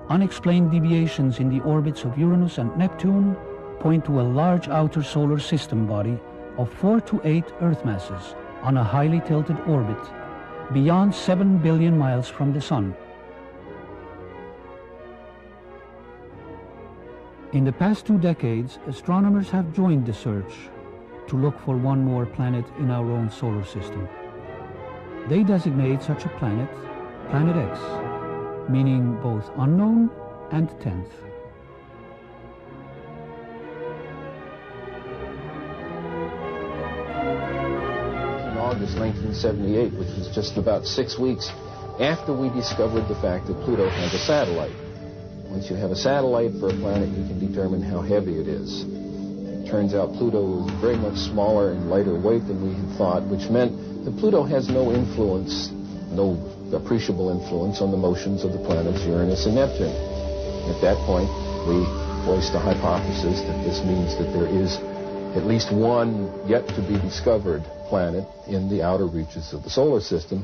Unexplained deviations in the orbits of Uranus and Neptune point to a large outer solar system body of 4 to 8 Earth masses on a highly tilted orbit, beyond 7 billion miles from the Sun. In the past 2 decades, astronomers have joined the search to look for one more planet in our own solar system. They designate such a planet Planet X, meaning both unknown and 10th. In August 1978, which was just about 6 weeks after we discovered the fact that Pluto has a satellite. Once you have a satellite for a planet, you can determine how heavy it is. It turns out Pluto is very much smaller and lighter weight than we had thought, which meant that Pluto has no influence, no appreciable influence on the motions of the planets Uranus and Neptune. At that point, we voiced the hypothesis that this means that there is at least one yet to be discovered planet in the outer reaches of the solar system.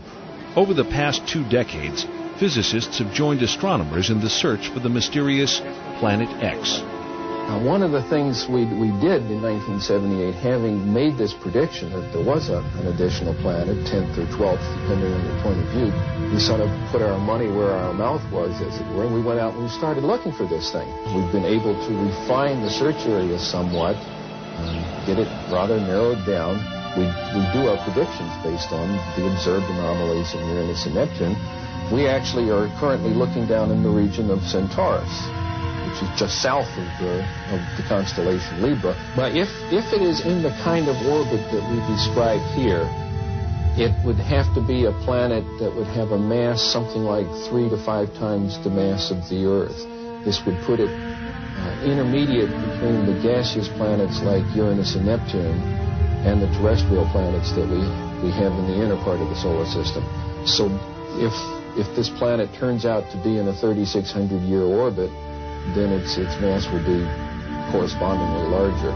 Over the past 2 decades, physicists have joined astronomers in the search for the mysterious Planet X. One of the things we did in 1978, having made this prediction that there was an additional planet, 10th or 12th, depending on your point of view, we sort of put our money where our mouth was, as it were, and we went out and we started looking for this thing. We've been able to refine the search area somewhat, get it rather narrowed down. We do our predictions based on the observed anomalies in Uranus and Neptune. We actually are currently looking down in the region of Centaurus, which is just south of the constellation Libra. But if it is in the kind of orbit that we described here, it would have to be a planet that would have a mass something like 3 to 5 times the mass of the Earth. This would put it intermediate between the gaseous planets like Uranus and Neptune and the terrestrial planets that we have in the inner part of the solar system. So if this planet turns out to be in a 3,600-year orbit, then its mass will be correspondingly larger.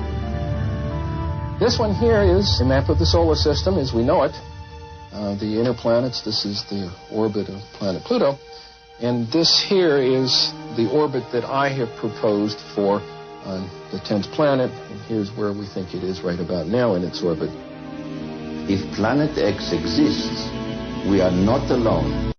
This one here is a map of the solar system as we know it. The inner planets, this is the orbit of planet Pluto. And this here is the orbit that I have proposed for the 10th planet. And here's where we think it is right about now in its orbit. If Planet X exists, we are not alone.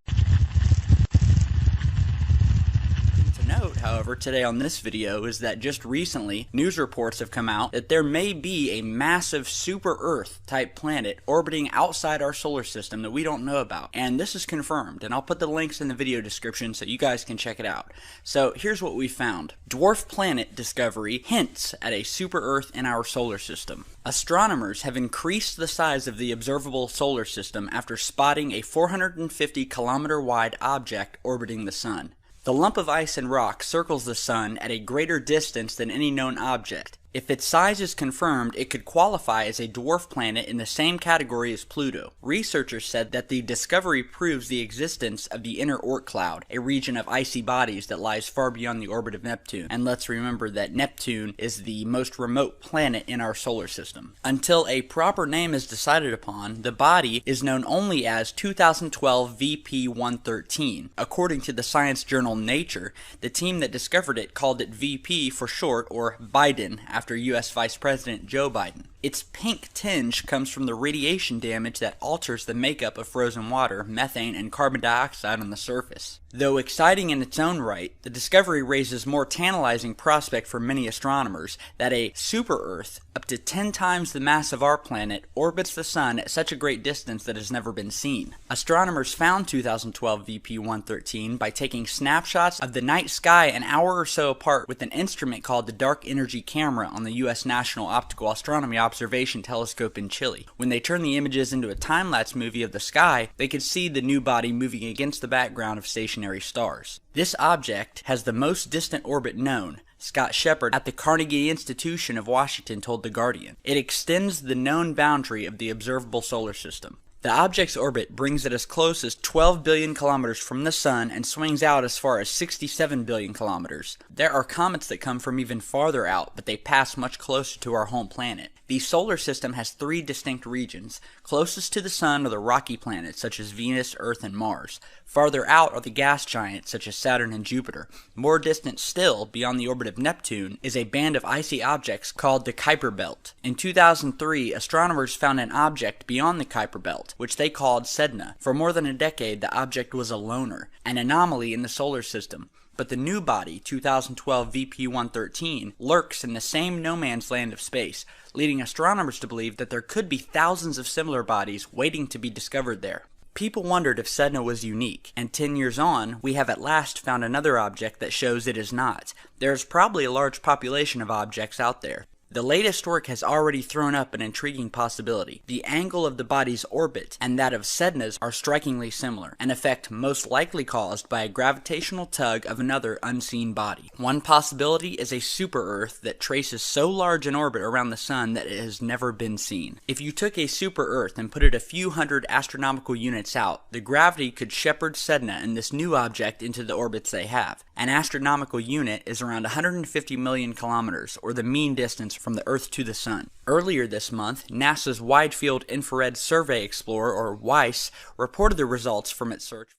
However, today on this video is that just recently, news reports have come out that there may be a massive super-Earth type planet orbiting outside our solar system that we don't know about. And this is confirmed, and I'll put the links in the video description so you guys can check it out. So here's what we found. Dwarf planet discovery hints at a super-Earth in our solar system. Astronomers have increased the size of the observable solar system after spotting a 450-kilometer wide object orbiting the Sun. The lump of ice and rock circles the Sun at a greater distance than any known object. If its size is confirmed, it could qualify as a dwarf planet in the same category as Pluto. Researchers said that the discovery proves the existence of the inner Oort cloud, a region of icy bodies that lies far beyond the orbit of Neptune. And let's remember that Neptune is the most remote planet in our solar system. Until a proper name is decided upon, the body is known only as 2012 VP113. According to the science journal Nature, the team that discovered it called it VP for short, or Biden, after U.S. Vice President Joe Biden. Its pink tinge comes from the radiation damage that alters the makeup of frozen water, methane, and carbon dioxide on the surface. Though exciting in its own right, the discovery raises more tantalizing prospect for many astronomers that a super-Earth, up to 10 times the mass of our planet, orbits the Sun at such a great distance that has never been seen. Astronomers found 2012 VP113 by taking snapshots of the night sky an hour or so apart with an instrument called the Dark Energy Camera on the U.S. National Optical Astronomy Observation Telescope in Chile. When they turned the images into a time-lapse movie of the sky, they could see the new body moving against the background of stationary stars. This object has the most distant orbit known, Scott Shepard at the Carnegie Institution of Washington told The Guardian. It extends the known boundary of the observable solar system. The object's orbit brings it as close as 12 billion kilometers from the Sun and swings out as far as 67 billion kilometers. There are comets that come from even farther out, but they pass much closer to our home planet. The solar system has 3 distinct regions. Closest to the Sun are the rocky planets such as Venus, Earth, and Mars. Farther out are the gas giants such as Saturn and Jupiter. More distant still, beyond the orbit of Neptune, is a band of icy objects called the Kuiper Belt. In 2003, astronomers found an object beyond the Kuiper Belt, which they called Sedna. For more than a decade, the object was a loner, an anomaly in the solar system. But the new body, 2012 VP-113, lurks in the same no-man's land of space, leading astronomers to believe that there could be thousands of similar bodies waiting to be discovered there. People wondered if Sedna was unique, and 10 years on, we have at last found another object that shows it is not. There is probably a large population of objects out there. The latest work has already thrown up an intriguing possibility. The angle of the body's orbit and that of Sedna's are strikingly similar, an effect most likely caused by a gravitational tug of another unseen body. One possibility is a super-Earth that traces so large an orbit around the Sun that it has never been seen. If you took a super-Earth and put it a few hundred astronomical units out, the gravity could shepherd Sedna and this new object into the orbits they have. An astronomical unit is around 150 million kilometers, or the mean distance from the Earth to the Sun. Earlier this month, NASA's Wide Field Infrared Survey Explorer, or WISE, reported the results from its search.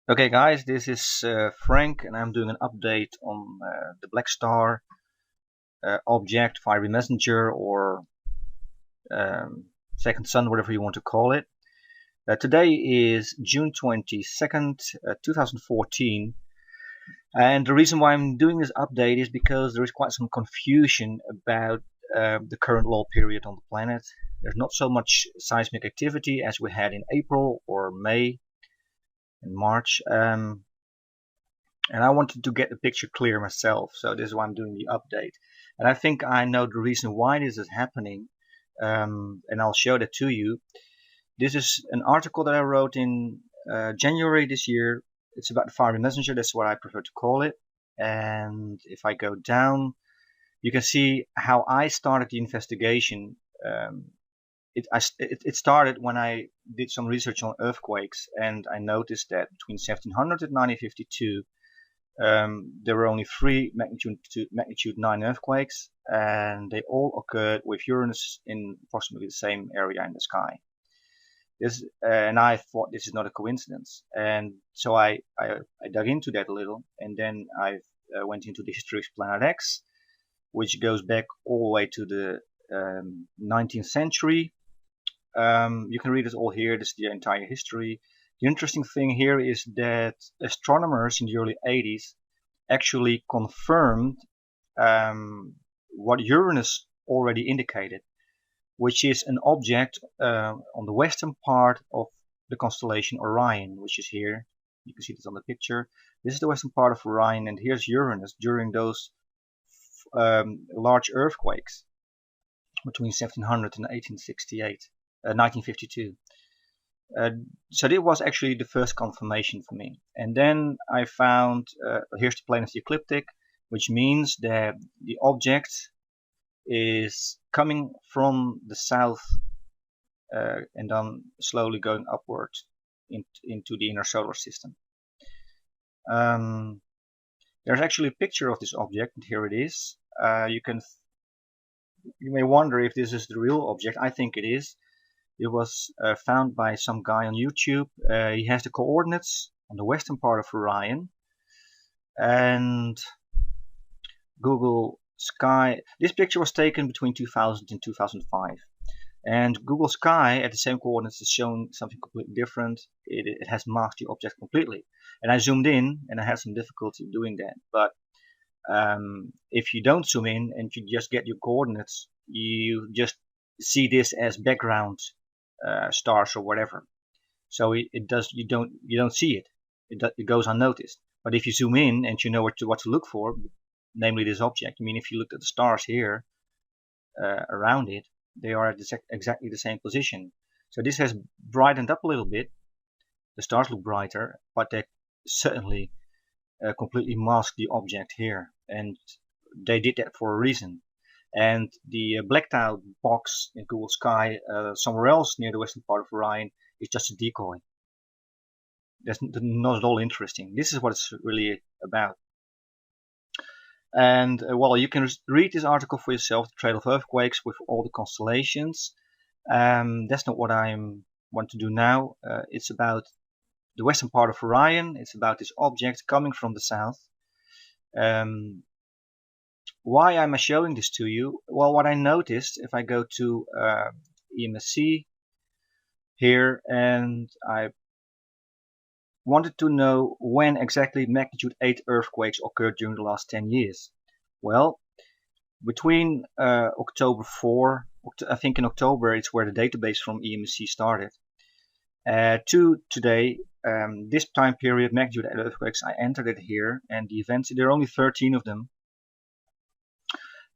Okay guys, this is Frank, and I'm doing an update on the Black Star object, fiery messenger, or second sun, whatever you want to call it. Today is June 22nd, 2014. And the reason why I'm doing this update is because there is quite some confusion about the current lull period on the planet. There's not so much seismic activity as we had in April or May and March. And I wanted to get the picture clear myself, so this is why I'm doing the update. And I think I know the reason why this is happening, and I'll show that to you. This is an article that I wrote in January this year. It's about the fiery messenger, that's what I prefer to call it. And if I go down, you can see how I started the investigation. It started when I did some research on earthquakes, and I noticed that between 1700 and 1952, there were only 3 magnitude 9 earthquakes, and they all occurred with Uranus in approximately the same area in the sky. And I thought this is not a coincidence, and so I dug into that a little, and then I went into the history of Planet X, which goes back all the way to the 19th century. You can read it all here. This is the entire history. The interesting thing here is that astronomers in the early 80s actually confirmed what Uranus already indicated, which is an object on the western part of the constellation Orion, which is here. You can see this on the picture. This is the western part of Orion, and here's Uranus during those large earthquakes between 1700 and 1952. So this was actually the first confirmation for me. And then I found, here's the plane of the ecliptic, which means that the object is coming from the south and then slowly going upwards into the inner solar system. There's actually a picture of this object, and here it is. You may wonder if this is the real object. I think it is. It was found by some guy on YouTube. He has the coordinates on the western part of Orion, and Google Sky. This picture was taken between 2000 and 2005, and Google Sky at the same coordinates is showing something completely different. It has masked the object completely, and I zoomed in, and I had some difficulty doing that. But if you don't zoom in and you just get your coordinates, you just see this as background stars or whatever. So you don't see it. It goes unnoticed. But if you zoom in and you know what to look for, namely this object. I mean, if you look at the stars here around it, they are at exactly the same position. So this has brightened up a little bit. The stars look brighter, but they certainly completely mask the object here, and they did that for a reason. And the blacked out box in Google Sky somewhere else near the western part of Orion is just a decoy. That's not at all interesting. This is what it's really about. And well, you can read this article for yourself, The Trail of Earthquakes, with all the constellations. That's not what I want to do now. It's about the western part of Orion. It's about this object coming from the south. Why am I showing this to you? Well, what I noticed, if I go to EMSC here, and I wanted to know when exactly magnitude 8 earthquakes occurred during the last 10 years. Well, between October 4, I think in October it's where the database from EMSC started, to today, this time period, magnitude 8 earthquakes, I entered it here, and the events, there are only 13 of them.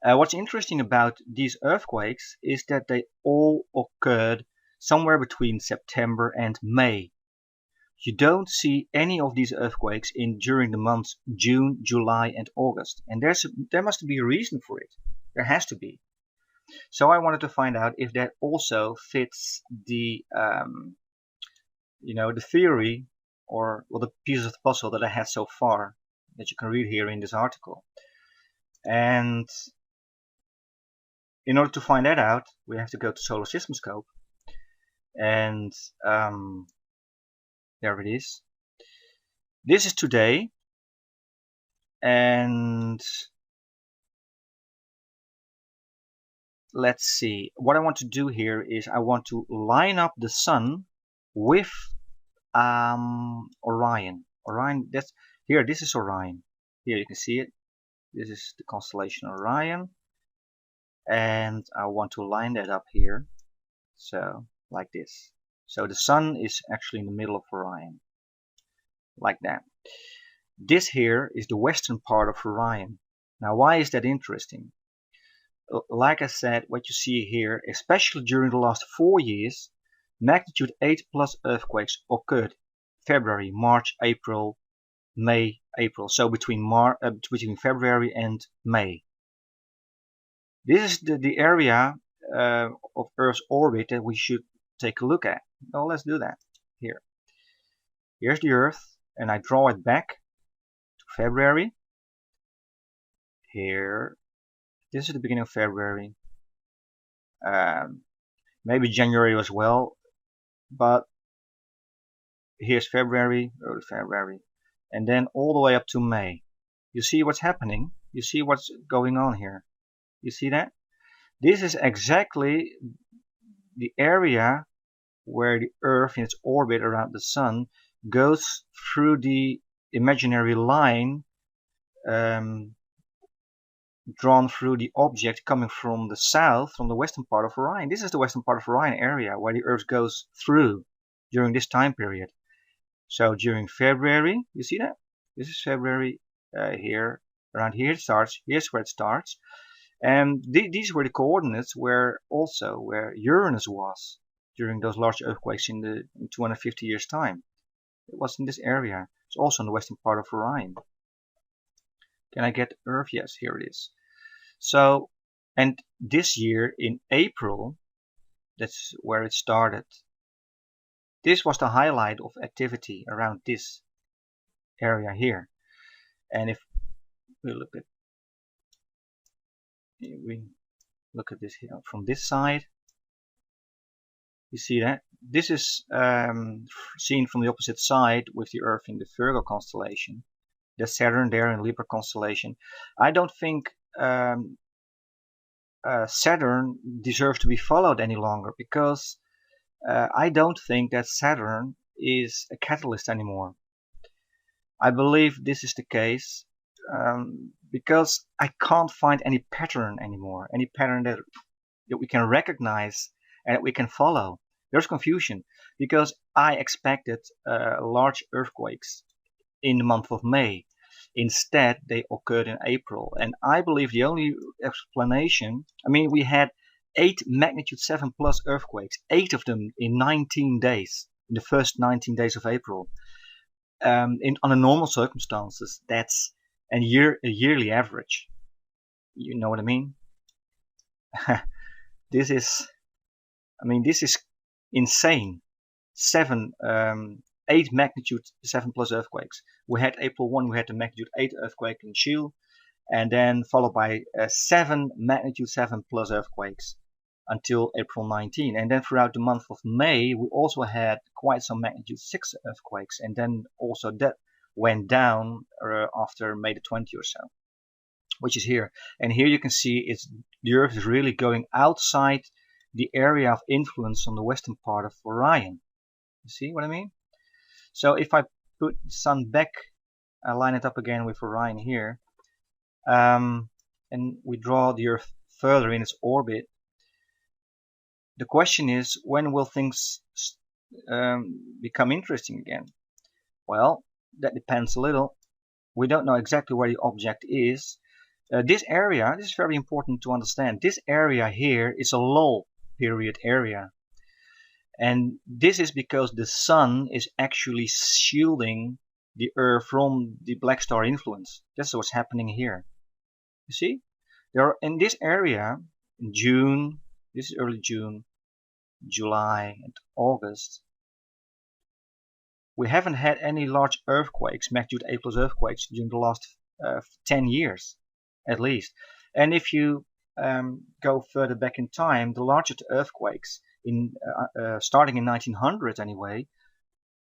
What's interesting about these earthquakes is that they all occurred somewhere between September and May. You don't see any of these earthquakes during the months June, July, and August. And there must be a reason for it. There has to be. So I wanted to find out if that also fits the, the theory, or well, the pieces of the puzzle that I had so far, that you can read here in this article. And in order to find that out, we have to go to Solar System Scope, and there it is. This is today, and let's see. What I want to do here is I want to line up the Sun with Orion. Orion. That's here. This is Orion. Here you can see it. This is the constellation Orion. And I want to line that up here, so like this. So the Sun is actually in the middle of Orion, like that. This here is the western part of Orion. Now, why is that interesting? Like I said, what you see here, especially during the last 4 years, magnitude 8 plus earthquakes occurred February, March, April, May, April. So between February and May. This is the area of Earth's orbit that we should take a look at. Well, let's do that here. Here's the Earth, and I draw it back to February. Here, this is the beginning of February. Maybe January as well, but here's February, early February, and then all the way up to May. You see what's happening? You see what's going on here? You see that? This is exactly the area where the Earth in its orbit around the Sun goes through the imaginary line drawn through the object coming from the south, from the western part of Orion. This is the western part of Orion area where the Earth goes through during this time period. So during February, you see that? This is February here. Around here it starts. Here's where it starts. And these were the coordinates where Uranus was during those large earthquakes in 250 years' time. It was in this area. It's also in the western part of Orion. Can I get Earth? Yes, here it is. So, and this year in April, that's where it started. This was the highlight of activity around this area here. And if we look at this here from this side, you see that this is seen from the opposite side with the Earth in the Virgo constellation. There's Saturn there in Libra constellation. I don't think Saturn deserves to be followed any longer, because I don't think that Saturn is a catalyst anymore. I believe this is the case because I can't find any pattern anymore, any pattern that we can recognize and that we can follow. There's confusion because I expected large earthquakes in the month of May. Instead, they occurred in April. And I believe the only explanation, we had 8 magnitude 7 plus earthquakes, 8 of them in 19 days, in the first 19 days of April. Under normal circumstances, that's a yearly average. You know what I mean? this is, I mean, this is insane. 8 magnitude 7 plus earthquakes. We had April 1, we had the magnitude 8 earthquake in Chile, and then followed by 7 magnitude 7 plus earthquakes until April 19. And then throughout the month of May, we also had quite some magnitude 6 earthquakes, and then also that went down after May the 20th or so, which is here. And here you can see the Earth is really going outside the area of influence on the western part of Orion. You see what I mean? So if I put the Sun back, I line it up again with Orion here, and we draw the Earth further in its orbit. The question is, when will things become interesting again? Well, that depends a little. We don't know exactly where the object is. This area, this is very important to understand. This area here is a lull period area. And this is because the Sun is actually shielding the Earth from the black star influence. That's what's happening here. You see? There are, in this area, in June, this is early June, July and August, we haven't had any large earthquakes, magnitude 8 plus earthquakes, during the last 10 years, at least. And if you go further back in time, the largest earthquakes, starting in 1900 anyway,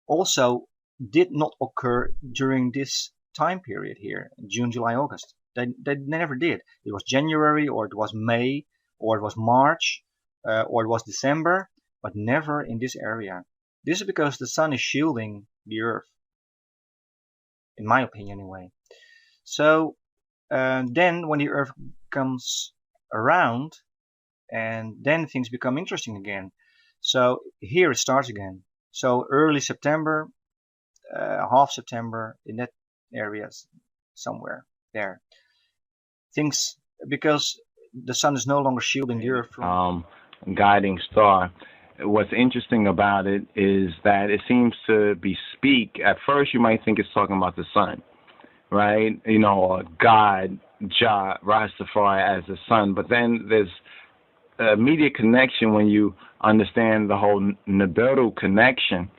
also did not occur during this time period here, June, July, August. They never did. It was January, or it was May, or it was March, or it was December, but never in this area. This is because the Sun is shielding the Earth, in my opinion anyway. So then when the Earth comes around, and then things become interesting again. So here it starts again. So early September, half September, in that area somewhere there. Things, because the Sun is no longer shielding the Earth from guiding star. What's interesting about it is that it seems to bespeak, at first you might think it's talking about the Sun, right? You know, God, Jah, Rastafari as the Sun, but then there's a immediate connection when you understand the whole Nibiru connection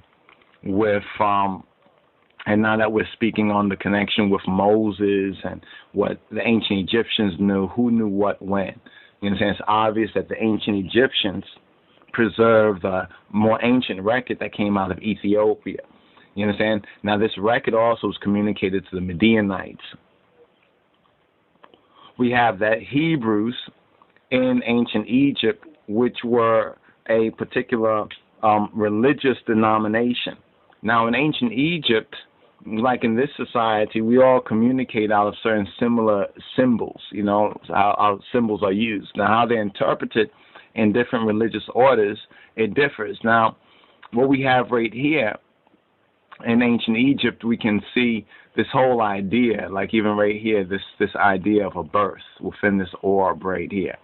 with, and now that we're speaking on the connection with Moses and what the ancient Egyptians knew, who knew what when. You know what I'm saying? It's obvious that the ancient Egyptians preserved a more ancient record that came out of Ethiopia. You understand? Now this record also is communicated to the Midianites. We have that Hebrews in ancient Egypt, which were a particular religious denomination. Now in ancient Egypt, like in this society, we all communicate out of certain similar symbols, you know, how symbols are used. Now how they're interpreted in different religious orders, it differs. Now, what we have right here in ancient Egypt, we can see this whole idea, like even right here, this idea of a birth within this orb right here.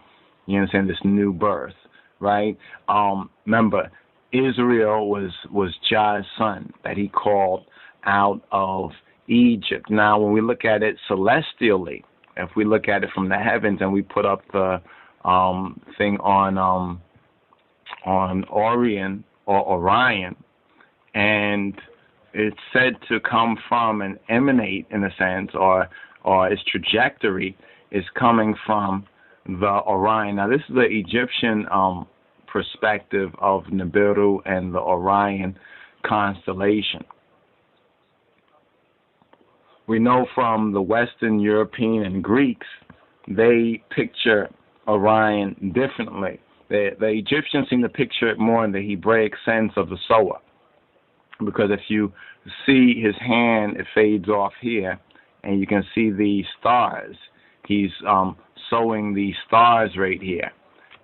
You understand, this new birth, right? Remember, Israel was Jah's son that he called out of Egypt. Now, when we look at it celestially, if we look at it from the heavens and we put up the thing on Orion or Orion, and it's said to come from and emanate, in a sense, or its trajectory is coming from the Orion. Now this is the Egyptian perspective of Nibiru and the Orion constellation. We know from the Western European and Greeks, they picture Orion differently. The Egyptians seem to picture it more in the Hebraic sense of the sower, because if you see his hand, it fades off here, and you can see the stars. He's sowing the stars right here,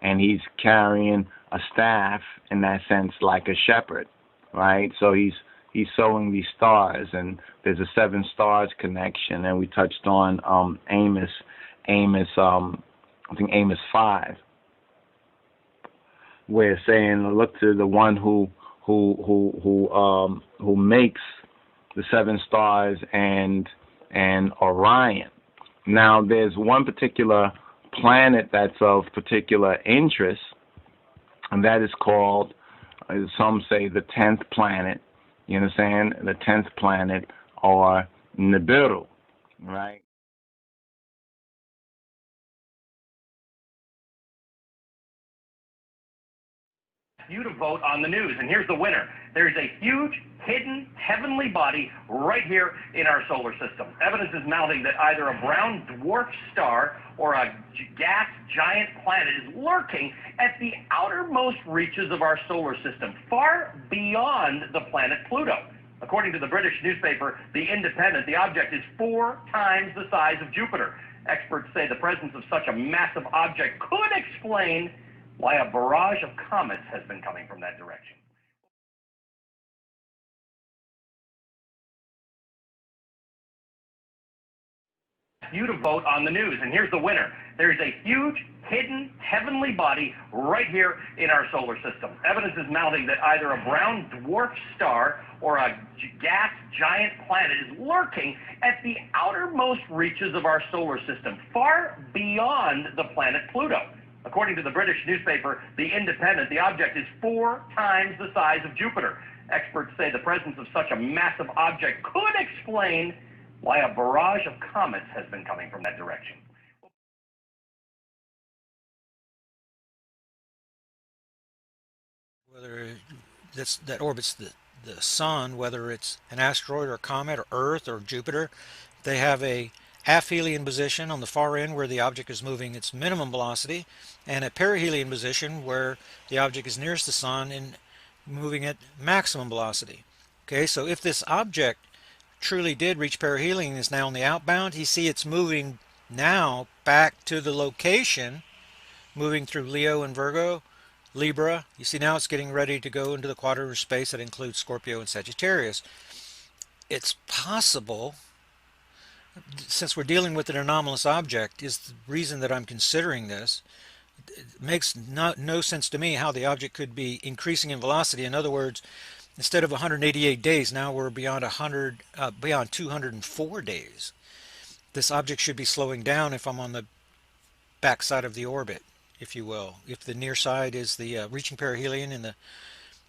and he's carrying a staff in that sense, like a shepherd, right? So he's sowing these stars, and there's a 7 stars connection, and we touched on Amos, I think Amos 5, where it's saying, look to the one who makes the 7 stars and Orion. Now, there's one particular planet that's of particular interest, and that is called, some say, the 10th planet. You understand? The 10th planet, or Nibiru, right? You to vote on the news, and here's the winner. There's a huge, hidden, heavenly body right here in our solar system. Evidence is mounting that either a brown dwarf star or a gas giant planet is lurking at the outermost reaches of our solar system, far beyond the planet Pluto. According to the British newspaper The Independent, the object is 4 times the size of Jupiter. Experts say the presence of such a massive object could explain why a barrage of comets has been coming from that direction. You to vote on the news, and here's the winner. There's a huge, hidden, heavenly body right here in our solar system. Evidence is mounting that either a brown dwarf star or a gas giant planet is lurking at the outermost reaches of our solar system, far beyond the planet Pluto. According to the British newspaper The Independent, the object is 4 times the size of Jupiter. Experts say the presence of such a massive object could explain why a barrage of comets has been coming from that direction. Whether that orbits the sun, whether it's an asteroid or a comet or Earth or Jupiter, they have a aphelion position on the far end where the object is moving its minimum velocity, and a perihelion position where the object is nearest the sun and moving at maximum velocity. Okay, so if this object truly did reach perihelion and is now on the outbound, you see it's moving now back to the location, moving through Leo and Virgo, Libra. You see now it's getting ready to go into the quadrant of space that includes Scorpio and Sagittarius. It's possible, since we're dealing with an anomalous object, is the reason that I'm considering this. It makes no sense to me how the object could be increasing in velocity. In other words, instead of 188 days, now we're beyond 204 days. This object should be slowing down if I'm on the back side of the orbit, if you will. If the near side is the reaching perihelion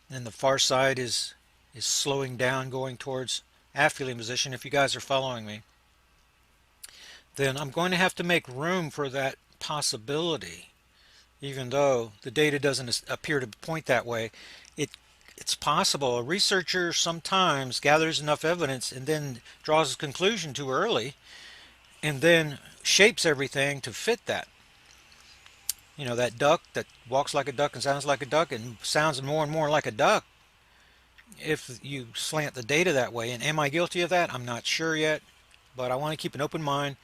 and the far side is slowing down, going towards aphelion position, if you guys are following me, then I'm going to have to make room for that possibility. Even though the data doesn't appear to point that way, it's possible. A researcher sometimes gathers enough evidence and then draws a conclusion too early and then shapes everything to fit that. You know, that duck that walks like a duck and sounds like a duck and sounds more and more like a duck, if you slant the data that way. And am I guilty of that? I'm not sure yet, but I want to keep an open mind.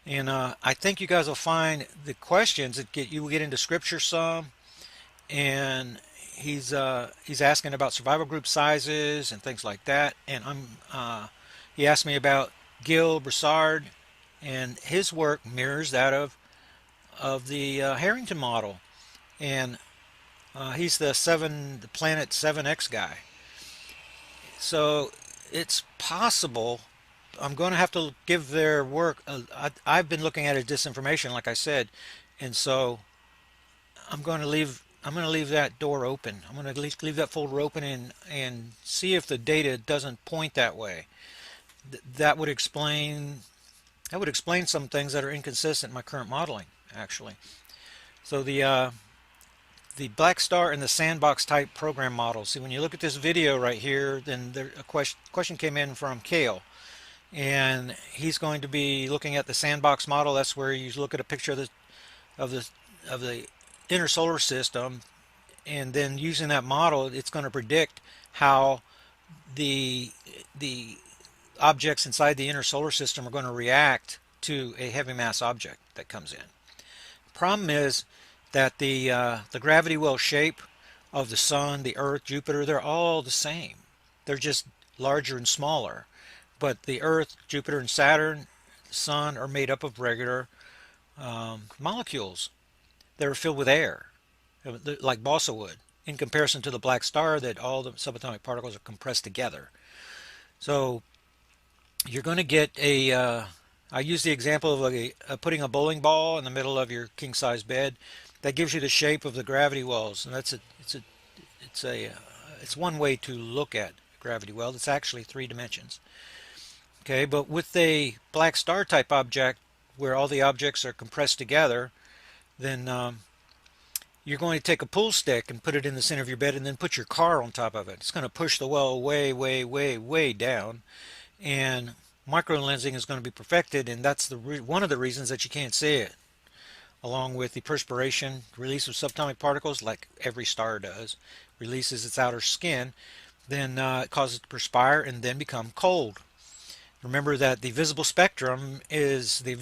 And I think you guys will find the questions that you will get into scripture some, and he's asking about survival group sizes and things like that. And he asked me about Gil Broussard, and his work mirrors that of the Harrington model, and he's the Planet 7X guy. So it's possible. I'm going to have to give their work. I've been looking at it as disinformation, like I said, and so I'm going to leave that door open. I'm going to leave that folder open and see if the data doesn't point that way. That would explain some things that are inconsistent in my current modeling, actually. So the Black Star and the Sandbox type program model. See, when you look at this video right here, then a question came in from Kale. And he's going to be looking at the sandbox model. That's where you look at a picture of the inner solar system, and then using that model, it's going to predict how the objects inside the inner solar system are going to react to a heavy mass object that comes in. Problem is that the gravity well shape of the Sun, the Earth, Jupiter, they're all the same. They're just larger and smaller. But the Earth, Jupiter, and Saturn, the Sun, are made up of regular molecules that are filled with air, like balsa wood, in comparison to the black star that all the subatomic particles are compressed together. So you're going to get a I use the example of putting a bowling ball in the middle of your king-size bed. That gives you the shape of the gravity wells, and it's one way to look at gravity well. It's actually 3 dimensions. Okay, but with a black star type object where all the objects are compressed together, then you're going to take a pool stick and put it in the center of your bed and then put your car on top of it. It's going to push the well way, way, way, way down, and microlensing is going to be perfected, and that's one of the reasons that you can't see it. Along with the perspiration, release of subatomic particles, like every star does, releases its outer skin, then it causes it to perspire and then become cold. Remember that the visible spectrum is the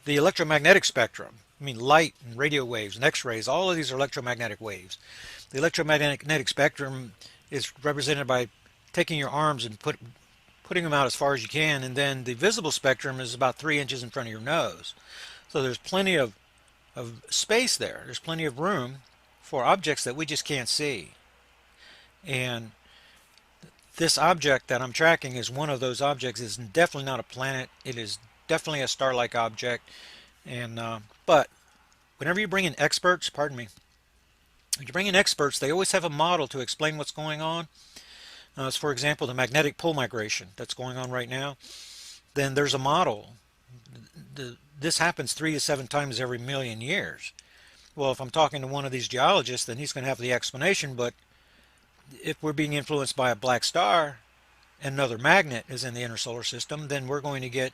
electromagnetic spectrum. I mean, light and radio waves and X-rays, all of these are electromagnetic waves. The electromagnetic spectrum is represented by taking your arms and putting them out as far as you can, and then the visible spectrum is about 3 inches in front of your nose. So there's plenty of space there. There's plenty of room for objects that we just can't see. And this object that I'm tracking is one of those objects. It's definitely not a planet. It is definitely a star-like object. And but whenever you bring in experts, pardon me, when you bring in experts, they always have a model to explain what's going on. As for example, the magnetic pole migration that's going on right now. Then there's a model. This happens 3 to 7 times every million years. Well, if I'm talking to one of these geologists, then he's going to have the explanation. But if we're being influenced by a black star and another magnet is in the inner solar system, then we're going to get,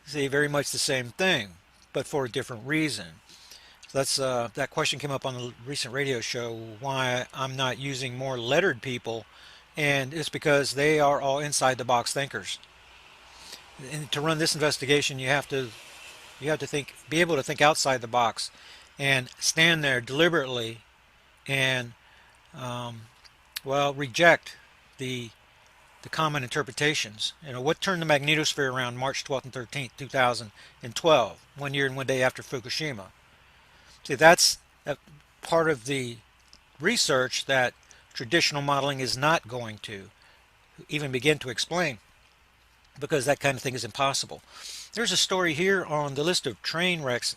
say, very much the same thing, but for a different reason. So that's that question came up on the recent radio show, why I'm not using more lettered people, and it's because they are all inside the box thinkers. And to run this investigation, you have to think, be able to think outside the box, and stand there deliberately and well, reject the common interpretations. You know, what turned the magnetosphere around March 12th and 13th, 2012, 1 year and 1 day after Fukushima? See, that's a part of the research that traditional modeling is not going to even begin to explain, because that kind of thing is impossible. There's a story here on the list of train wrecks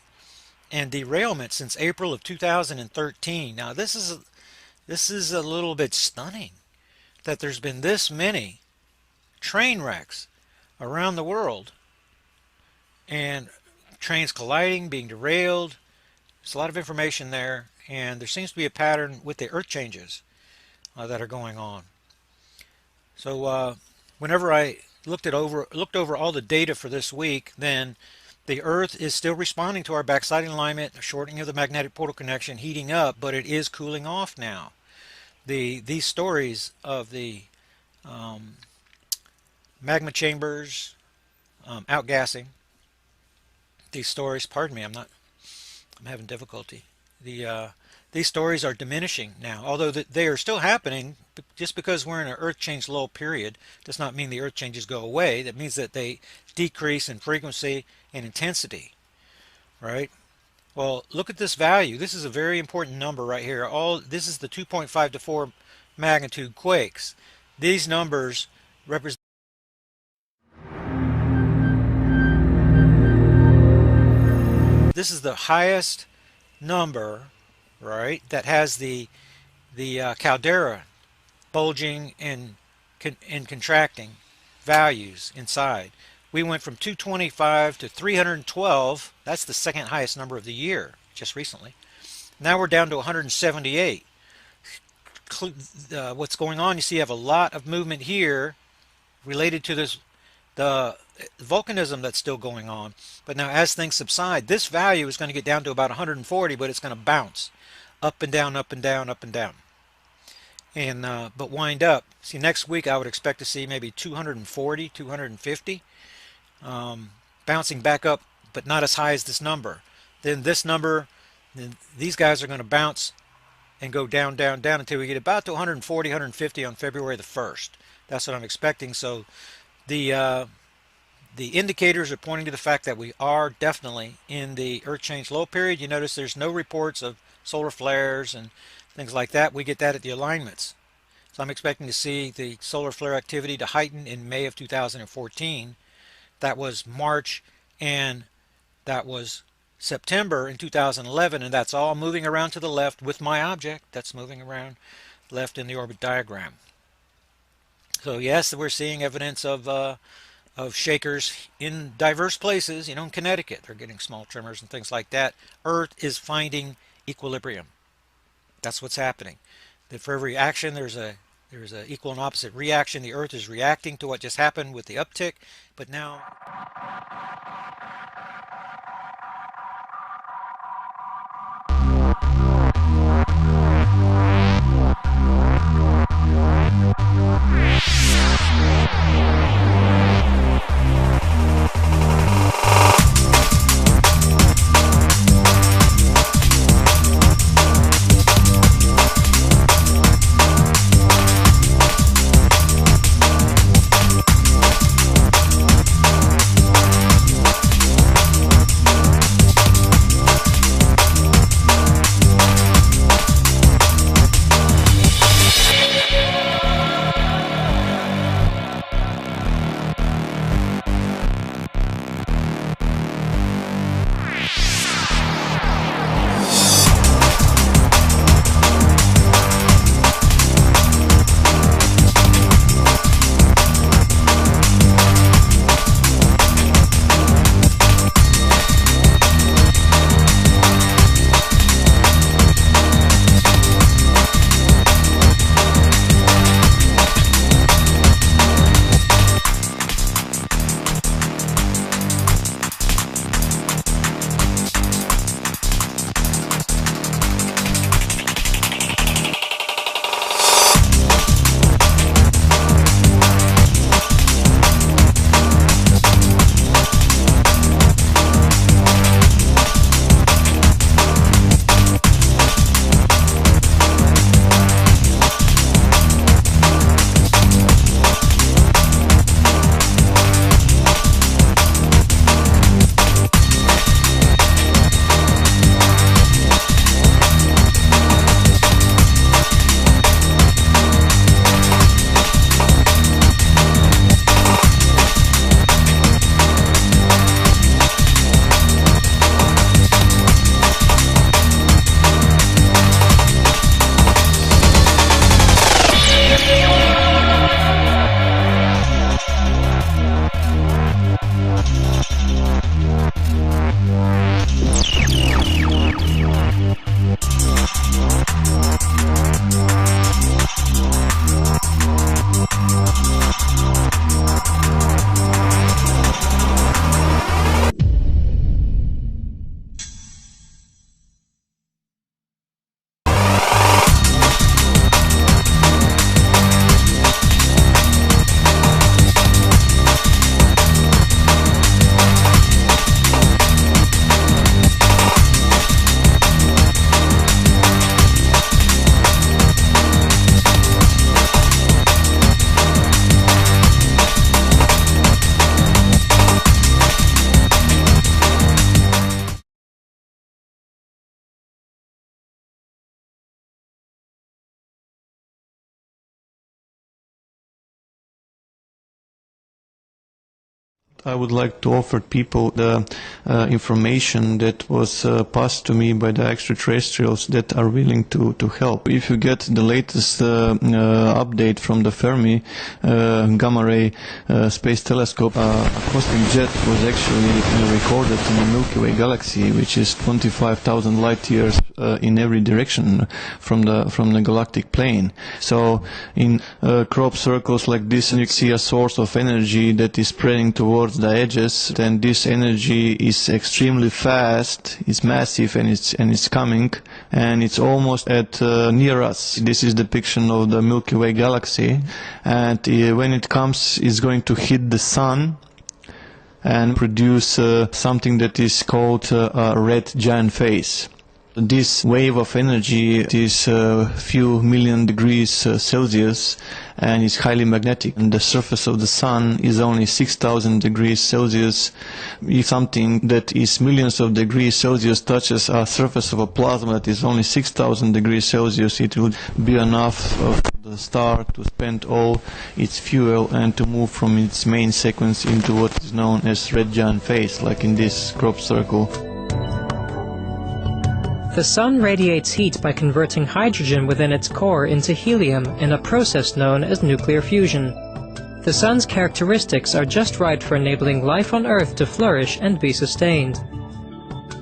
and derailments since April of 2013. Now, this is a little bit stunning that there's been this many train wrecks around the world, and trains colliding, being derailed. There's a lot of information there, and there seems to be a pattern with the earth changes that are going on. So whenever I looked over all the data for this week, then the Earth is still responding to our backsliding alignment, shortening of the magnetic portal connection, heating up, but it is cooling off now. These stories of the magma chambers outgassing, these stories, pardon me, I'm having difficulty. These stories are diminishing now, although they are still happening. Just because we're in an earth change lull period does not mean the earth changes go away. That means that they decrease in frequency and intensity, right? Well, look at this value. This is a very important number right here. This is the 2.5 to 4 magnitude quakes. These numbers represent this is the highest number, right, that has the caldera bulging and contracting values inside. We went from 225 to 312. That's the second highest number of the year, just recently. Now we're down to 178. What's going on? You see, you have a lot of movement here related to the volcanism that's still going on. But now, as things subside, this value is going to get down to about 140, but it's going to bounce up and down, up and down, up and down. And but wind up. See, next week I would expect to see maybe 240, 250. Bouncing back up, but not as high as this number. Then this number, then these guys are going to bounce and go down, down, down until we get about to 140, 150 on February the 1st. That's what I'm expecting. So the indicators are pointing to the fact that we are definitely in the Earth change low period. You notice there's no reports of solar flares and things like that. We get that at the alignments. So I'm expecting to see the solar flare activity to heighten in May of 2014. That was March and that was September in 2011, and that's all moving around to the left with my object that's moving around left in the orbit diagram. So yes, we're seeing evidence of shakers in diverse places. You know, in Connecticut, they're getting small tremors and things like that. Earth is finding equilibrium. That's what's happening. That for every action, there's a equal and opposite reaction. The Earth is reacting to what just happened with the uptick, but now I would like to offer people the information that was passed to me by the extraterrestrials that are willing to help. If you get the latest update from the Fermi Gamma Ray Space Telescope, a cosmic jet was actually recorded in the Milky Way galaxy, which is 25,000 light years in every direction from the galactic plane. So in crop circles like this, you see a source of energy that is spreading towards the edges, and this energy is extremely fast, it's massive, and it's coming, and it's almost at near us. This is depiction of the Milky Way galaxy, and when it comes, it's going to hit the sun and produce something that is called a red giant phase. This wave of energy is a few million degrees Celsius, and is highly magnetic. And the surface of the sun is only 6,000 degrees Celsius. If something that is millions of degrees Celsius touches a surface of a plasma that is only 6,000 degrees Celsius, it will be enough of the star to spend all its fuel and to move from its main sequence into what is known as red giant phase, like in this crop circle. The Sun radiates heat by converting hydrogen within its core into helium in a process known as nuclear fusion. The Sun's characteristics are just right for enabling life on Earth to flourish and be sustained.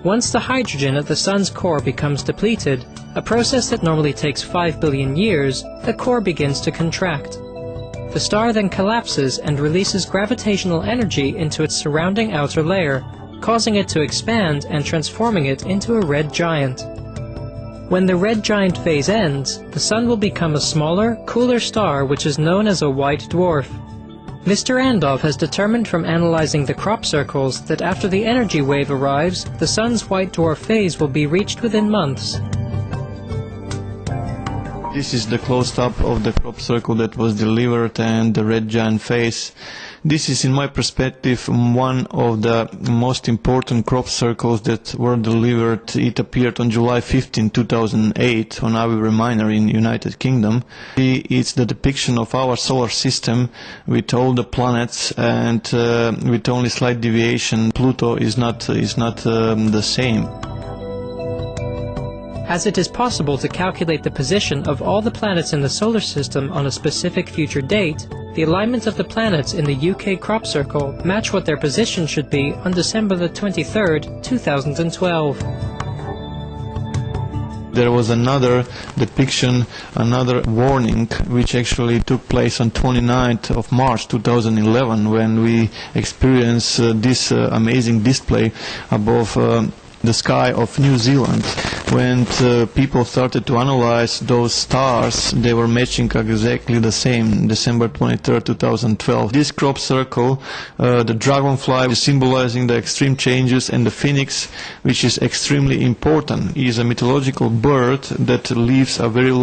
Once the hydrogen at the Sun's core becomes depleted, a process that normally takes 5 billion years, the core begins to contract. The star then collapses and releases gravitational energy into its surrounding outer layer, causing it to expand and transforming it into a red giant. When the red giant phase ends, the Sun will become a smaller, cooler star which is known as a white dwarf. Mr. Andov has determined from analyzing the crop circles that after the energy wave arrives, the Sun's white dwarf phase will be reached within months. This is the close-up of the crop circle that was delivered and the red giant phase. This is, in my perspective, one of the most important crop circles that were delivered. It appeared on July 15, 2008 on Aviary Minor in United Kingdom. It's the depiction of our solar system with all the planets and with only slight deviation. Pluto is not the same. As it is possible to calculate the position of all the planets in the solar system on a specific future date, the alignment of the planets in the UK crop circle match what their position should be on December the 23rd, 2012. There was another depiction, another warning, which actually took place on 29th of March 2011 when we experienced this amazing display above the sky of New Zealand. When people started to analyze those stars, they were matching exactly the same, December 23rd, 2012. This crop circle, the dragonfly is symbolizing the extreme changes, and the phoenix, which is extremely important, is a mythological bird that lives a very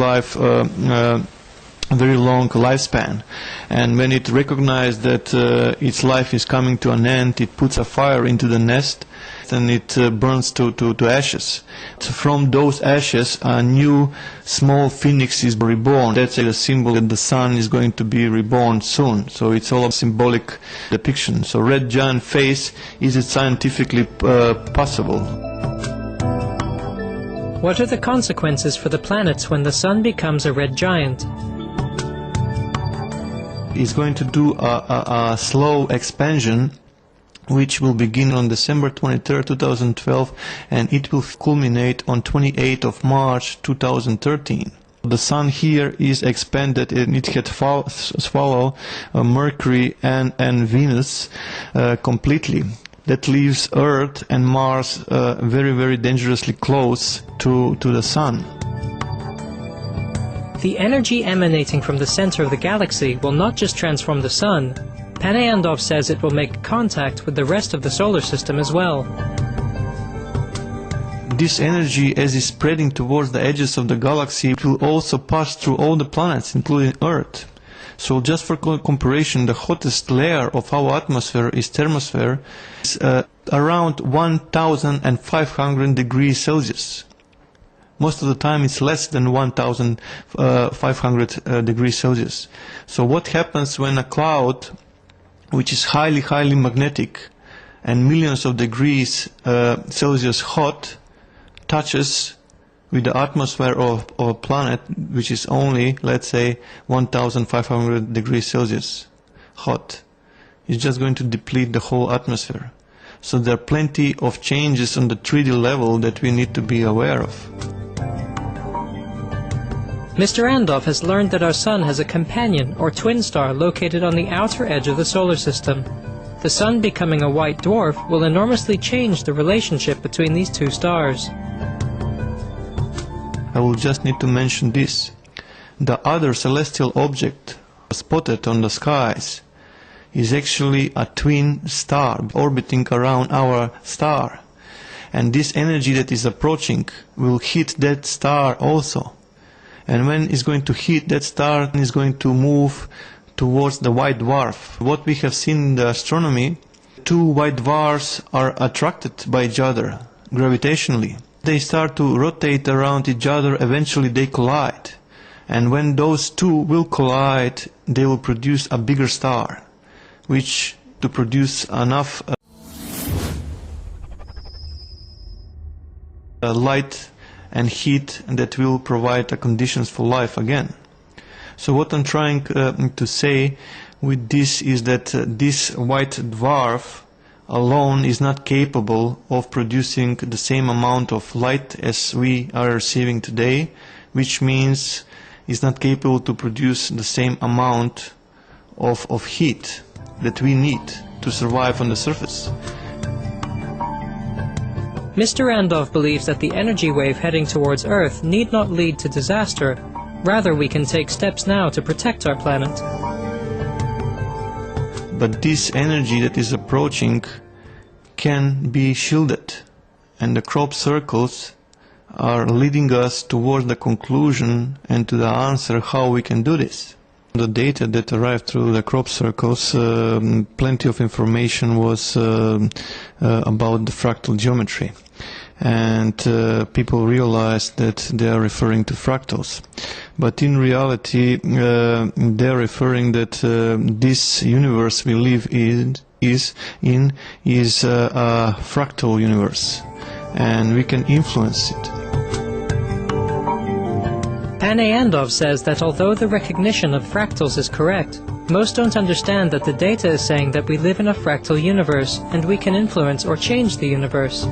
very long lifespan, and when it recognizes that its life is coming to an end, it puts a fire into the nest and it burns to ashes. From those ashes, a new small phoenix is reborn. That's a symbol that the Sun is going to be reborn soon. So it's all a symbolic depiction. So red giant phase, is it scientifically possible? What are the consequences for the planets when the Sun becomes a red giant? It's going to do a slow expansion, which will begin on December 23rd, 2012, and it will culminate on 28th of March 2013. The Sun here is expanded and it had swallowed Mercury and Venus completely. That leaves Earth and Mars very, very dangerously close to the Sun. The energy emanating from the center of the galaxy will not just transform the Sun. Pane Andov says it will make contact with the rest of the solar system as well. This energy, as is spreading towards the edges of the galaxy, will also pass through all the planets, including Earth. So just for comparison, the hottest layer of our atmosphere is thermosphere, is around 1,500 degrees Celsius. Most of the time it's less than 1,500 degrees Celsius. So what happens when a cloud, which is highly magnetic and millions of degrees Celsius hot, touches with the atmosphere of a planet which is only, let's say, 1,500 degrees Celsius hot? It's just going to deplete the whole atmosphere. So there are plenty of changes on the 3D level that we need to be aware of. Mr. Andov has learned that our Sun has a companion or twin star located on the outer edge of the solar system. The Sun becoming a white dwarf will enormously change the relationship between these two stars. I will just need to mention this. The other celestial object spotted on the skies is actually a twin star orbiting around our star. And this energy that is approaching will hit that star also. And when it's going to hit that star, it's going to move towards the white dwarf. What we have seen in the astronomy, two white dwarfs are attracted by each other gravitationally. They start to rotate around each other, eventually they collide. And when those two will collide, they will produce a bigger star, which to produce enough light and heat that will provide the conditions for life again. So what I'm trying to say with this is that this white dwarf alone is not capable of producing the same amount of light as we are receiving today, which means it's not capable to produce the same amount of heat that we need to survive on the surface. Mr. Andov believes that the energy wave heading towards Earth need not lead to disaster. Rather, we can take steps now to protect our planet. But this energy that is approaching can be shielded, and the crop circles are leading us towards the conclusion and to the answer how we can do this. The data that arrived through the crop circles, plenty of information was about the fractal geometry. And people realized that they are referring to fractals. But in reality, they are referring that this universe we live in is a fractal universe, and we can influence it. Panay Andov says that although the recognition of fractals is correct, most don't understand that the data is saying that we live in a fractal universe and we can influence or change the universe.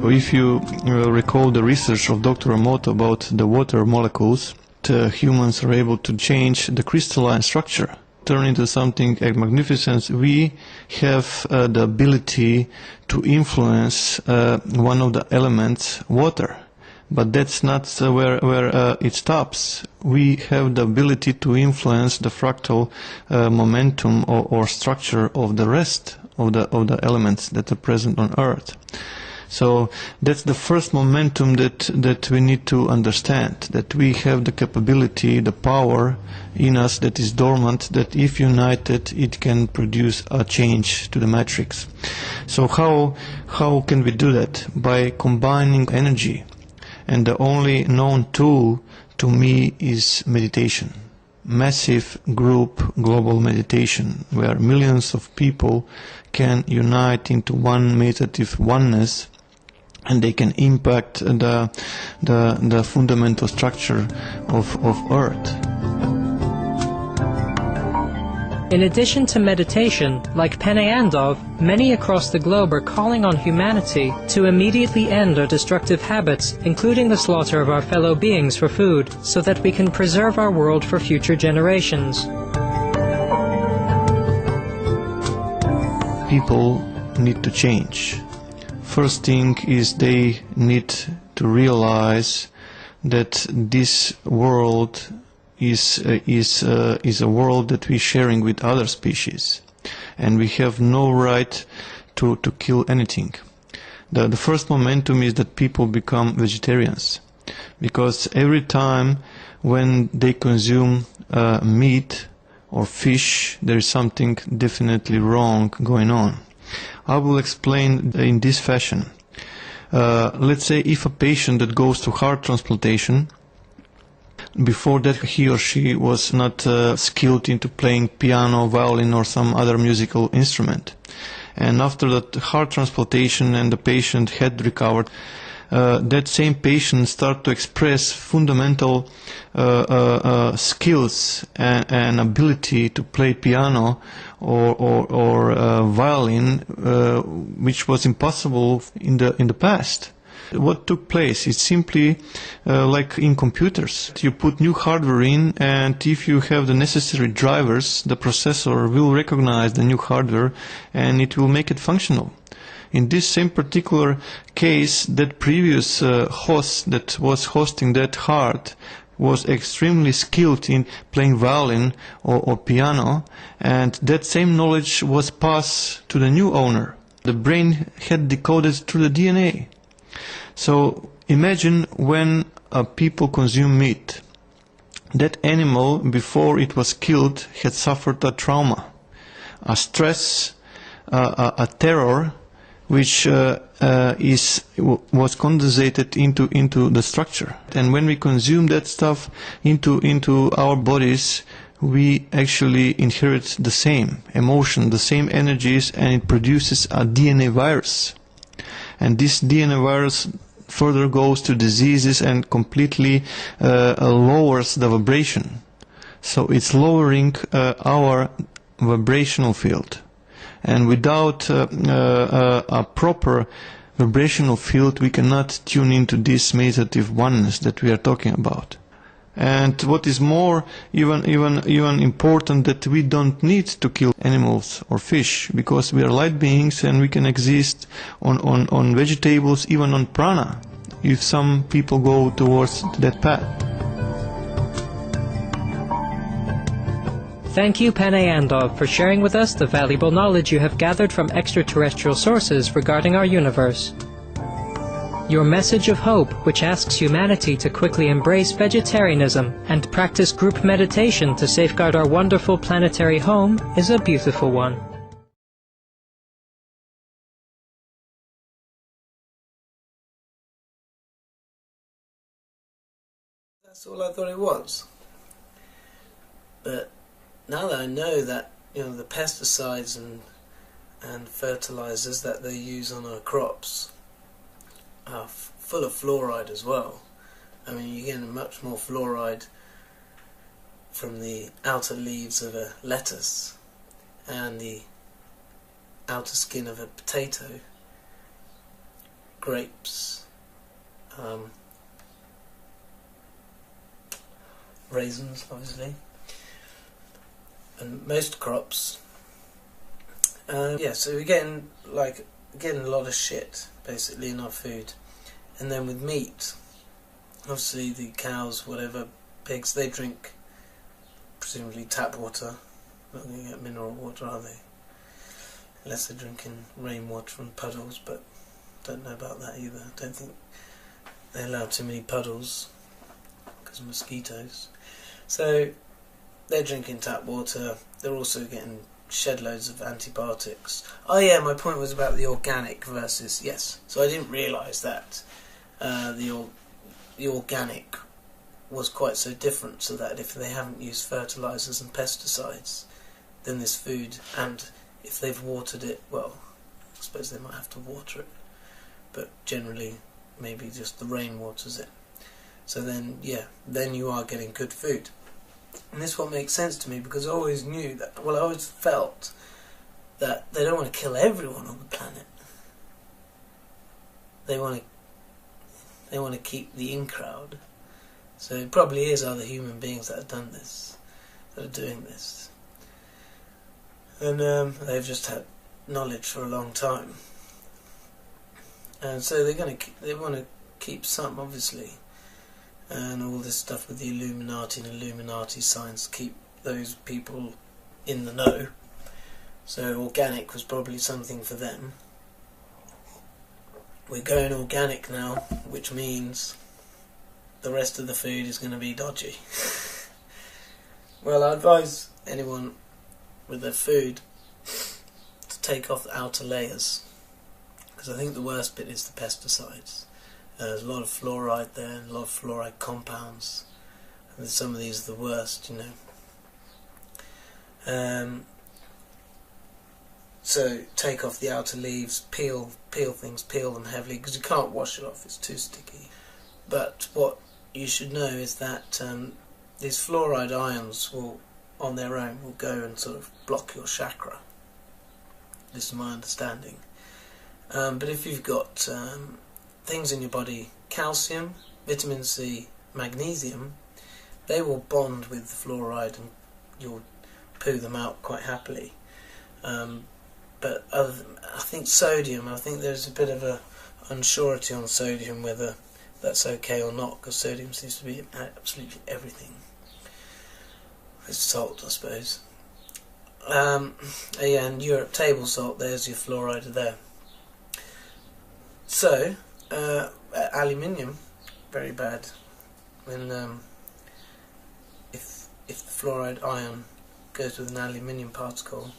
If you recall the research of Dr. Emoto about the water molecules, humans are able to change the crystalline structure, turn into something magnificent. We have the ability to influence one of the elements, water. But that's not where it stops. We have the ability to influence the fractal momentum or structure of the rest of the elements that are present on Earth. So that's the first momentum that we need to understand, that we have the capability, the power in us that is dormant, that if united it can produce a change to the matrix. So how can we do that? By combining energy. And the only known tool to me is meditation. Massive group global meditation, where millions of people can unite into one meditative oneness, and they can impact the fundamental structure of Earth. In addition to meditation, like Panay Andov, many across the globe are calling on humanity to immediately end our destructive habits, including the slaughter of our fellow beings for food, so that we can preserve our world for future generations. People need to change. First thing is they need to realize that this world is a world that we're sharing with other species, and we have no right to kill anything. The first momentum is that people become vegetarians, because every time when they consume meat or fish, there is something definitely wrong going on. I will explain in this fashion. Let's say if a patient that goes to heart transplantation, before that he or she was not skilled into playing piano, violin or some other musical instrument. And after that heart transplantation and the patient had recovered, that same patient start to express fundamental skills and ability to play piano or violin, which was impossible in the past. What took place is simply like in computers. You put new hardware in, and if you have the necessary drivers, the processor will recognize the new hardware and it will make it functional. In this same particular case, that previous host that was hosting that heart was extremely skilled in playing violin or piano, and that same knowledge was passed to the new owner. The brain had decoded through the DNA. So imagine when people consume meat. That animal, before it was killed, had suffered a trauma, a stress, a terror which was condensated into the structure. And when we consume that stuff into our bodies, we actually inherit the same emotion, the same energies, and it produces a DNA virus. And this DNA virus further goes to diseases and completely lowers the vibration. So it's lowering our vibrational field. And without a proper vibrational field, we cannot tune into this meditative oneness that we are talking about. And what is more, even important, that we don't need to kill animals or fish, because we are light beings and we can exist on vegetables, even on prana, if some people go towards that path. Thank you, Panay Andov, for sharing with us the valuable knowledge you have gathered from extraterrestrial sources regarding our universe. Your message of hope, which asks humanity to quickly embrace vegetarianism and practice group meditation to safeguard our wonderful planetary home, is a beautiful one. That's all I thought it was. But now that I know that, the pesticides and fertilizers that they use on our crops are full of fluoride as well. I mean, you're getting much more fluoride from the outer leaves of a lettuce and the outer skin of a potato, grapes, raisins, obviously, and most crops. So we're getting a lot of shit basically in our food. And then with meat, obviously the cows, whatever, pigs, they drink presumably tap water. Not going to get mineral water, are they? Unless they're drinking rainwater from puddles, but don't know about that either. Don't think they allow too many puddles because of mosquitoes. So they're drinking tap water. They're also getting shed loads of antibiotics. Oh yeah, my point was about the organic versus, yes. So I didn't realise that the organic was quite so different, so that if they haven't used fertilisers and pesticides, then this food, and if they've watered it, well, I suppose they might have to water it, but generally maybe just the rain waters it. So then, then you are getting good food. And this what makes sense to me, because I always knew that, I always felt that they don't want to kill everyone on the planet. They want to keep the in crowd. So it probably is other human beings that have done this, that are doing this. And they've just had knowledge for a long time. And so they want to keep some, obviously. And all this stuff with the Illuminati and Illuminati signs keep those people in the know. So organic was probably something for them. We're going organic now, which means the rest of the food is going to be dodgy. Well, I advise anyone with their food to take off the outer layers, because I think the worst bit is the pesticides. There's a lot of fluoride there, a lot of fluoride compounds, and some of these are the worst, So take off the outer leaves, peel them heavily, because you can't wash it off, it's too sticky. But what you should know is that these fluoride ions will, on their own, will go and sort of block your chakra. This is my understanding. But if you've got things in your body, calcium, vitamin C, magnesium, they will bond with the fluoride and you'll poo them out quite happily. But I think sodium, I think there's a bit of a unsurety on sodium, whether that's okay or not, because sodium seems to be in absolutely everything. It's salt, I suppose. And Europe table salt, there's your fluoride there. So, aluminium, very bad. When if the fluoride ion goes with an aluminium particle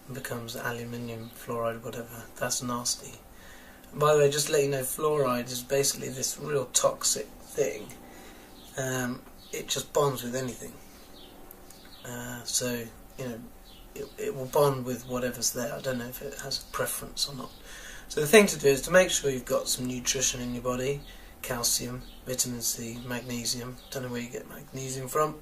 and becomes aluminium fluoride, whatever, that's nasty. And by the way, just to let you know, fluoride is basically this real toxic thing. It just bonds with anything. So, you know, it will bond with whatever's there. I don't know if it has a preference or not. So the thing to do is to make sure you've got some nutrition in your body. Calcium, vitamin C, magnesium. Don't know where you get magnesium from.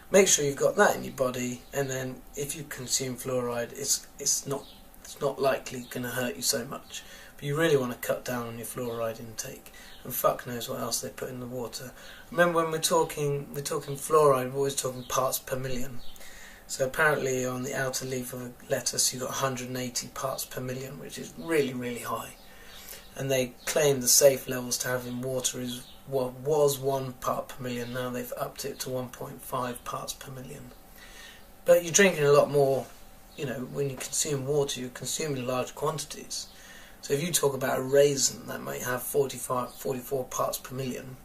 Make sure you've got that in your body, and then if you consume fluoride, it's not likely going to hurt you so much. But you really want to cut down on your fluoride intake, and fuck knows what else they put in the water. Remember, when we're talking fluoride, we're always talking parts per million. So apparently on the outer leaf of a lettuce you've got 180 parts per million, which is really, really high. And they claim the safe levels to have in water is what was 1 part per million. Now they've upped it to 1.5 parts per million. But you're drinking a lot more. You know, when you consume water, you're consuming large quantities. So if you talk about a raisin, that might have 44 parts per million.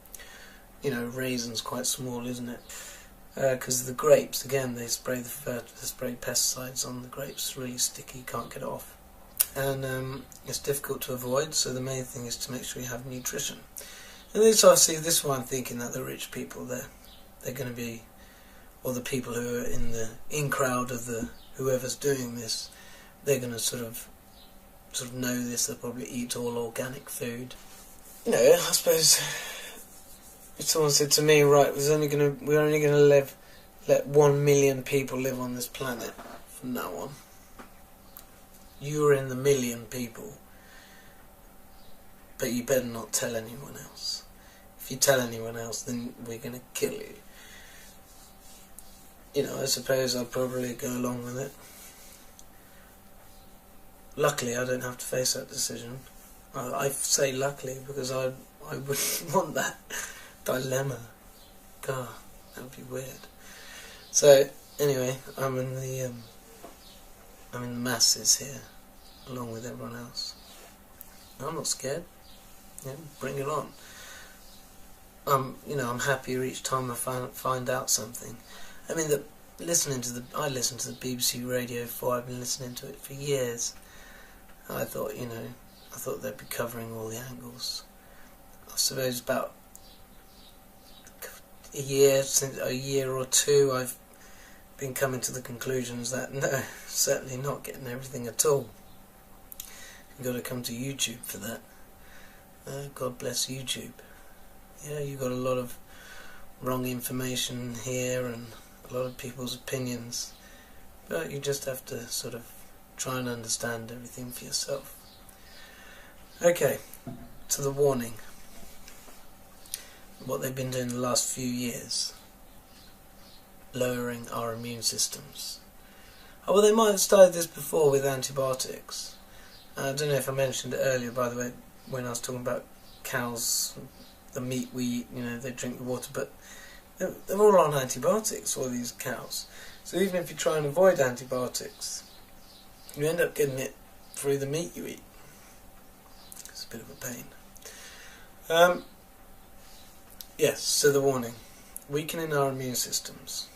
You know, raisin's quite small, isn't it? Because the grapes, again, they spray pesticides on the grapes. Really sticky, can't get it off. And it's difficult to avoid, so the main thing is to make sure you have nutrition. And this, obviously, this is why I'm thinking that the rich people, they're going to be, or the people who are in the crowd of the whoever's doing this, they're going to sort of know this. They'll probably eat all organic food. You know, I suppose if someone said to me, right, we're only going to let 1 million people live on this planet from now on. You're in the million people, but you better not tell anyone else. If you tell anyone else, then we're going to kill you. You know, I suppose I'll probably go along with it. Luckily, I don't have to face that decision. I say luckily because I wouldn't want that dilemma. God, that would be weird. So anyway, I'm in the masses here, along with everyone else. I'm not scared. Yeah, bring it on. I'm happier each time I find out something. I mean, I listened to the BBC Radio 4. I've been listening to it for years. I thought they'd be covering all the angles. I suppose about a year or two, I've been coming to the conclusions that no, certainly not getting everything at all. You've got to come to YouTube for that. God bless YouTube. Yeah, you've got a lot of wrong information here and a lot of people's opinions, but you just have to sort of try and understand everything for yourself. Okay, to the warning. What they've been doing the last few years. Lowering our immune systems. Oh, well, they might have started this before with antibiotics. I don't know if I mentioned it earlier, by the way, when I was talking about cows, the meat we eat, they drink the water, but they're all on antibiotics, all these cows. So even if you try and avoid antibiotics, you end up getting it through the meat you eat. It's a bit of a pain. Yes, so the warning. Weakening our immune systems.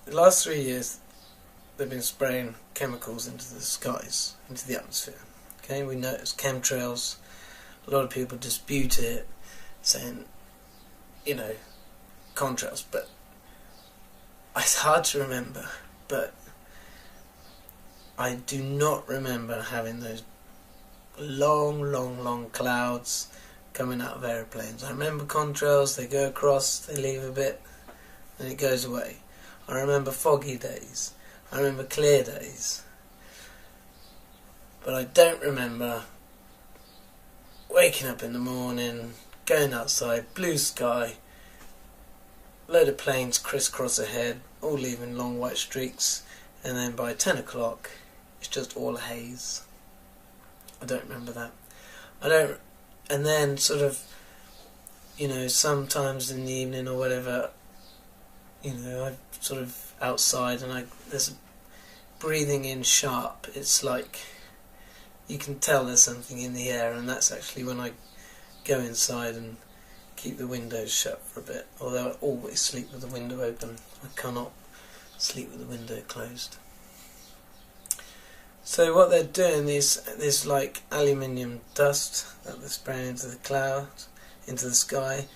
The last 3 years, they've been spraying chemicals into the skies, into the atmosphere. Okay, we notice chemtrails. A lot of people dispute it, saying, contrails. But it's hard to remember. But I do not remember having those long clouds coming out of aeroplanes. I remember contrails, they go across, they leave a bit, and it goes away. I remember foggy days. I remember clear days. But I don't remember waking up in the morning, going outside, blue sky, load of planes crisscross ahead, all leaving long white streaks, and then by 10 o'clock, it's just all haze. I don't remember that. And then sort of, sometimes in the evening or whatever, I'm sort of outside and there's breathing in sharp. It's like you can tell there's something in the air, and that's actually when I go inside and keep the windows shut for a bit. Although I always sleep with the window open. I cannot sleep with the window closed. So what they're doing is this like aluminium dust that they're spraying into the clouds, into the sky.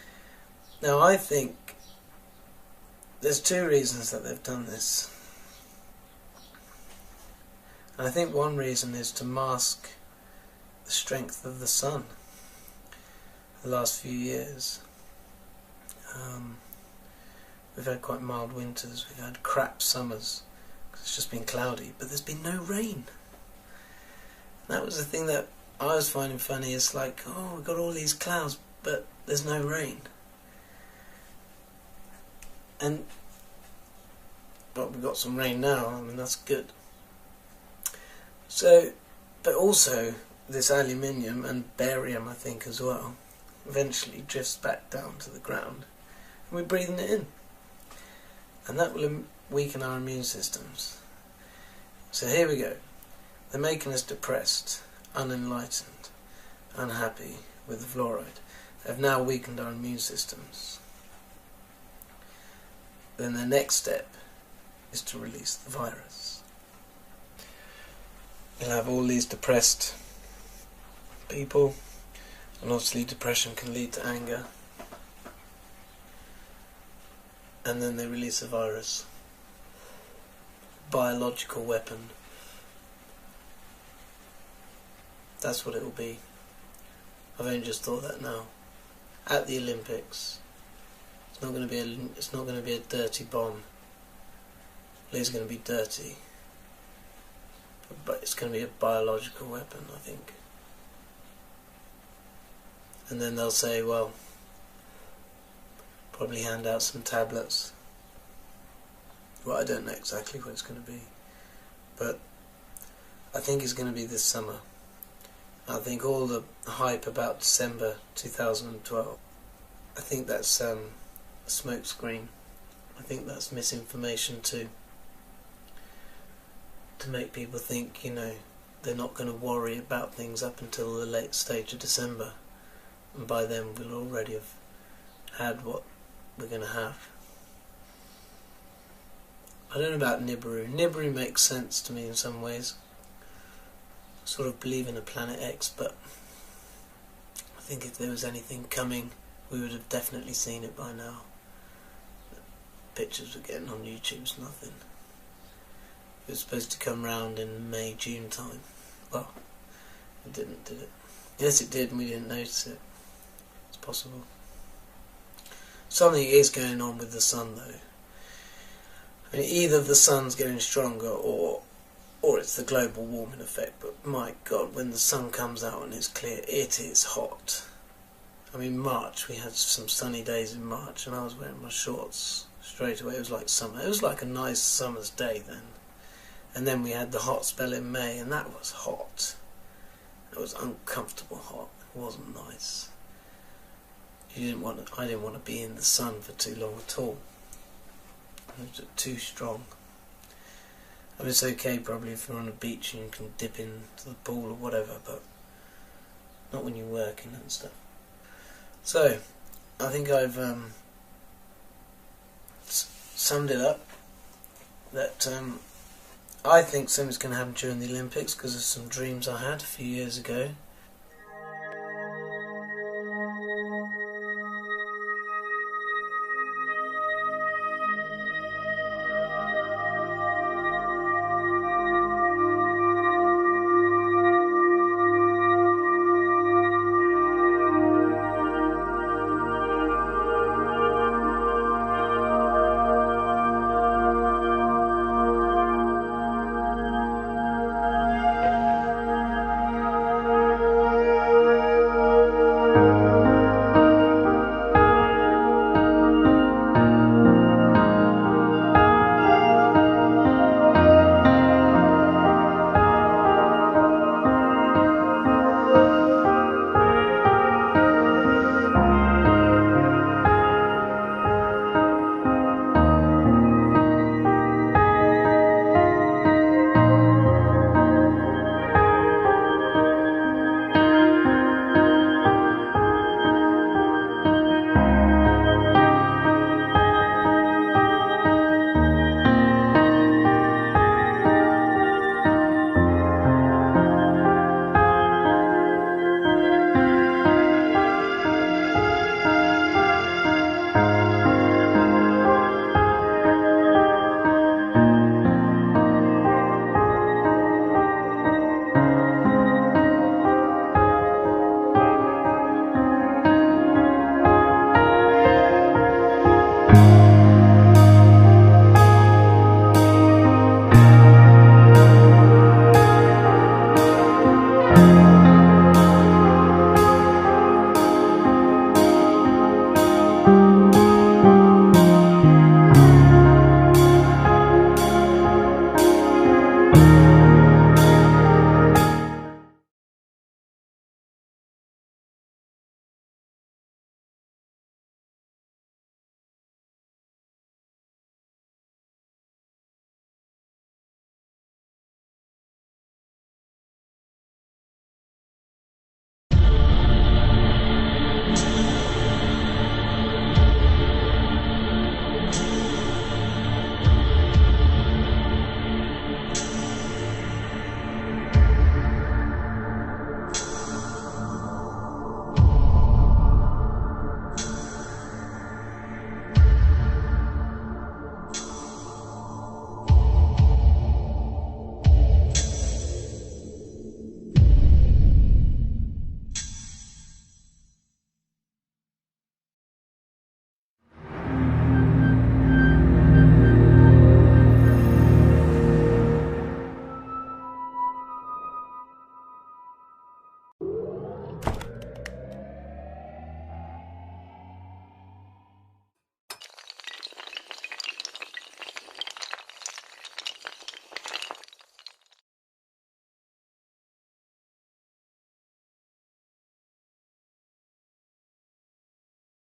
Now I think there's two reasons that they've done this. And I think one reason is to mask the strength of the sun. The last few years we've had quite mild winters, we've had crap summers because it's just been cloudy, but there's been no rain. That was the thing that I was finding funny. It's like, oh, we've got all these clouds, but there's no rain. And but we've got some rain now. I mean, that's good. So, but also this aluminium and barium, I think, as well, eventually drifts back down to the ground, and we're breathing it in, and that will weaken our immune systems. So here we go. They're making us depressed, unenlightened, unhappy with the fluoride. They've now weakened our immune systems. Then the next step is to release the virus. You'll have all these depressed people, and obviously depression can lead to anger. And then they release a virus. Biological weapon. That's what it will be. I've only just thought that now. At the Olympics, it's not going to be a dirty bomb. It is going to be dirty, but it's going to be a biological weapon, I think. And then they'll say, well, probably hand out some tablets. Well, I don't know exactly what it's going to be, but I think it's going to be this summer. I think all the hype about December 2012, I think that's a smokescreen. I think that's misinformation to make people think, you know, they're not going to worry about things up until the late stage of December, and by then we'll already have had what we're going to have. I don't know about Nibiru. Nibiru makes sense to me in some ways. Sort of believe in a Planet X, but I think if there was anything coming, we would have definitely seen it by now. The pictures we're getting on YouTube's nothing. It was supposed to come round in May, June time. Well, it didn't, did it? Yes, it did, and we didn't notice it. It's possible. Something is going on with the sun, though. I mean, either the sun's getting stronger, or it's the global warming effect, but my God, when the sun comes out and it's clear, it is hot. I mean, March, we had some sunny days in March, and I was wearing my shorts straight away. It was like summer. It was like a nice summer's day then. And then we had the hot spell in May, and that was hot. It was uncomfortable hot. It wasn't nice. I didn't want to be in the sun for too long at all. It was too strong. I mean, it's okay probably if you're on a beach and you can dip into the pool or whatever, but not when you're working and stuff. So, I think I've summed it up. That I think something's going to happen during the Olympics because of some dreams I had a few years ago.